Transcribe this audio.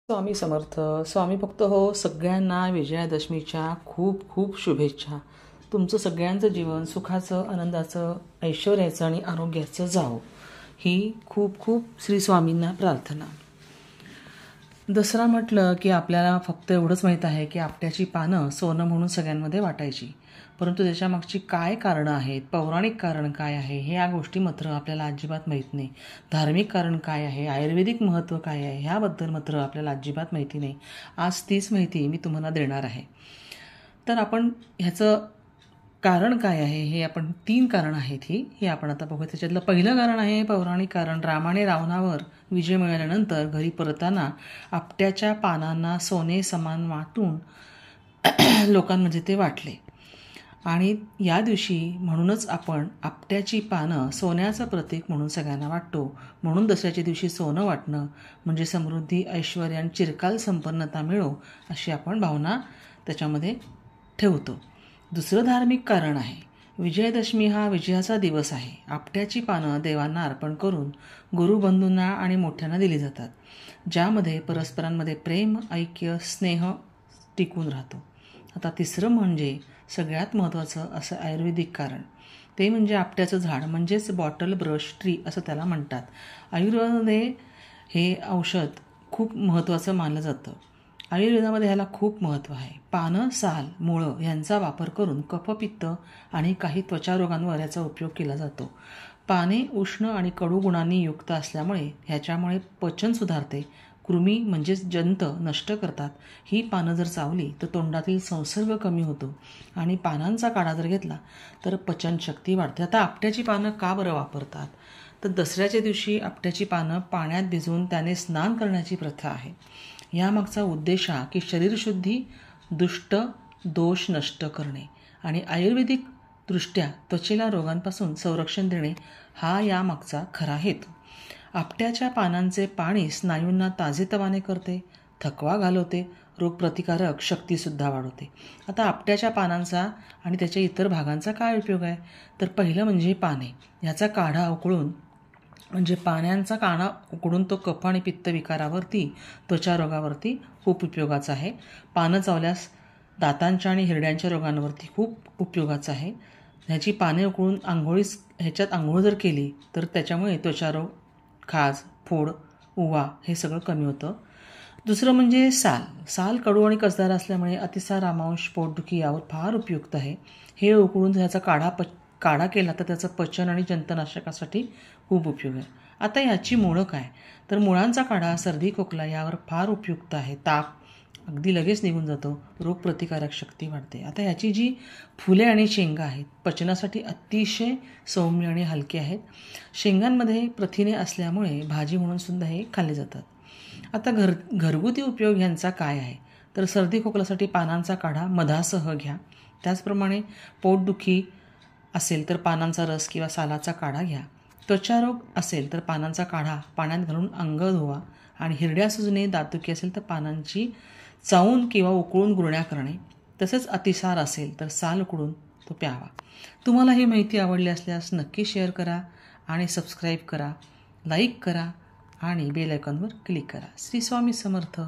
स्वामी समर्थ. स्वामी भक्त हो, सगळ्यांना विजयादशमीच्या खूप खूप शुभेच्छा. तुमचं सगळ्यांचं जीवन सुखाचं, आनंदाचं, ऐश्वर्याचं आणि आरोग्याचं जावो, ही खूप खूप श्री स्वामींना प्रार्थना. दसरा म्हटलं की आपल्याला फक्त एवढंच माहीत आहे की आपट्याची पानं सोनं म्हणून सगळ्यांमध्ये वाटायची, परंतु त्याच्यामागची काय कारणं आहेत, पौराणिक कारण काय आहे, हे या गोष्टी मात्र आपल्याला अजिबात माहीत नाही. धार्मिक कारण काय आहे, आयुर्वेदिक महत्त्व काय आहे, ह्याबद्दल मात्र आपल्याला अजिबात माहिती नाही. आज तीच माहिती मी तुम्हाला देणार आहे. तर आपण ह्याचं कारण काय आहे, हे आपण 3 कारणं आहेत हे आपण आता बघू. त्याच्यातलं पहिलं कारण आहे पौराणिक कारण. रामाने रावणावर विजय मिळाल्यानंतर घरी परतताना आपट्याच्या पानांना सोने समान वाटून लोकांमध्ये ते वाटले आणि या दिवशी म्हणूनच आपण आपट्याची पानं सोन्याचं प्रतीक म्हणून सगळ्यांना वाटतो. म्हणून दसऱ्याच्या दिवशी सोनं वाटणं म्हणजे समृद्धी, ऐश्वर्य आणि चिरकाल संपन्नता मिळो अशी आपण भावना त्याच्यामध्ये ठेवतो. दुसरं धार्मिक कारण आहे. विजयादशमी हा विजयाचा दिवस आहे. आपट्याची पानं देवांना अर्पण करून गुरुबंधूंना आणि मोठ्यांना दिली जातात, ज्यामध्ये परस्परांमध्ये प्रेम, ऐक्य, स्नेह टिकून राहतो. आता तिसरं म्हणजे सगळ्यात महत्त्वाचं असं आयुर्वेदिक कारण. ते म्हणजे आपट्याचं झाड, म्हणजेच बॉटल ब्रश ट्री असं त्याला म्हणतात. आयुर्वेदामध्ये हे औषध खूप महत्त्वाचं मानलं जातं. आयुर्वेदामध्ये ह्याला खूप महत्त्व आहे. पानं, साल, मुळं यांचा वापर करून कफपित्त आणि काही त्वचारोगांवर याचा उपयोग केला जातो. पाने उष्ण आणि कडू गुणांनी युक्त असल्यामुळे ह्याच्यामुळे पचन सुधारते, कृमी म्हणजेच जंत नष्ट करतात. ही पानं जर चावली तर तोंडातील संसर्ग कमी होतो आणि पानांचा काढा जर घेतला तर पचनशक्ती वाढते. आता आपट्याची पानं का बरं वापरतात, तर दसऱ्याच्या दिवशी आपट्याची पानं पाण्यात भिजवून त्याने स्नान करण्याची प्रथा आहे. यामागचा उद्देश हा की शरीरशुद्धी, दुष्ट दोष नष्ट करणे आणि आयुर्वेदिक दृष्ट्या त्वचेला रोगांपासून संरक्षण देणे हा यामागचा खरा हेतू. आपट्याच्या पानांचे पाणी स्नायूंना ताजेतवाने करते, थकवा घालवते, रोगप्रतिकारक शक्तीसुद्धा वाढवते. आता आपट्याच्या पानांचा आणि त्याच्या इतर भागांचा काय उपयोग आहे, तर पहिलं म्हणजे पाने. ह्याचा काढा उकळून म्हणजे पाण्याचा काढा उकडून तो कफ आणि पित्त विकारावरती, त्वचारोगावरती खूप उपयोगाचा आहे. पानं चावल्यास दातांच्या आणि हिरड्यांच्या रोगांवरती खूप उपयोगाचं आहे. ह्याची पाने उकळून ह्याच्यात आंघोळ जर केली तर त्याच्यामुळे त्वचारोग, खाज, फोड, उवा हे सगळं कमी होतं. दुसरं म्हणजे साल कडू आणि कसदार असल्यामुळे अतिसार, आमांश, पोटदुखी यावर फार उपयुक्त आहे. हे उकळून ह्याचा काढा केला तर त्याचं पचन आणि जंतनाशकासाठी खूप उपयोग आहे. आता याची मुळं काय, तर मुळांचा काढा सर्दी, खोकला यावर फार उपयुक्त आहे. ताप अगदी लगेच निघून जातो, रोगप्रतिकारक शक्ती वाढते. आता ह्याची जी फुले आणि शेंगा आहेत पचनासाठी अतिशय सौम्य आणि हलके आहेत. शेंगांमध्ये प्रथिने असल्यामुळे भाजी म्हणून सुद्धा हे खाल्ले जातात. आता घरगुती उपयोग ह्यांचा काय आहे, तर सर्दी खोकल्यासाठी पानांचा काढा मधासह घ्या. त्याचप्रमाणे पोटदुखी असेल तर पानांचा रस किंवा सालाचा काढा घ्या. त्वचारोग असेल तर पानांचा काढा पाण्यात घालून अंग धुवा आणि हिरड्या सुजणे, दातुकी असेल तर पानांची चावून किंवा उकळून गुळण्या करणे. तसेच अतिसार असेल तर साल उकळून तो प्यावा. तुम्हाला ही माहिती आवडली असल्यास नक्की शेअर करा आणि सबस्क्राईब करा, लाईक करा आणि बेल आयकॉनवर क्लिक करा. श्री स्वामी समर्थ.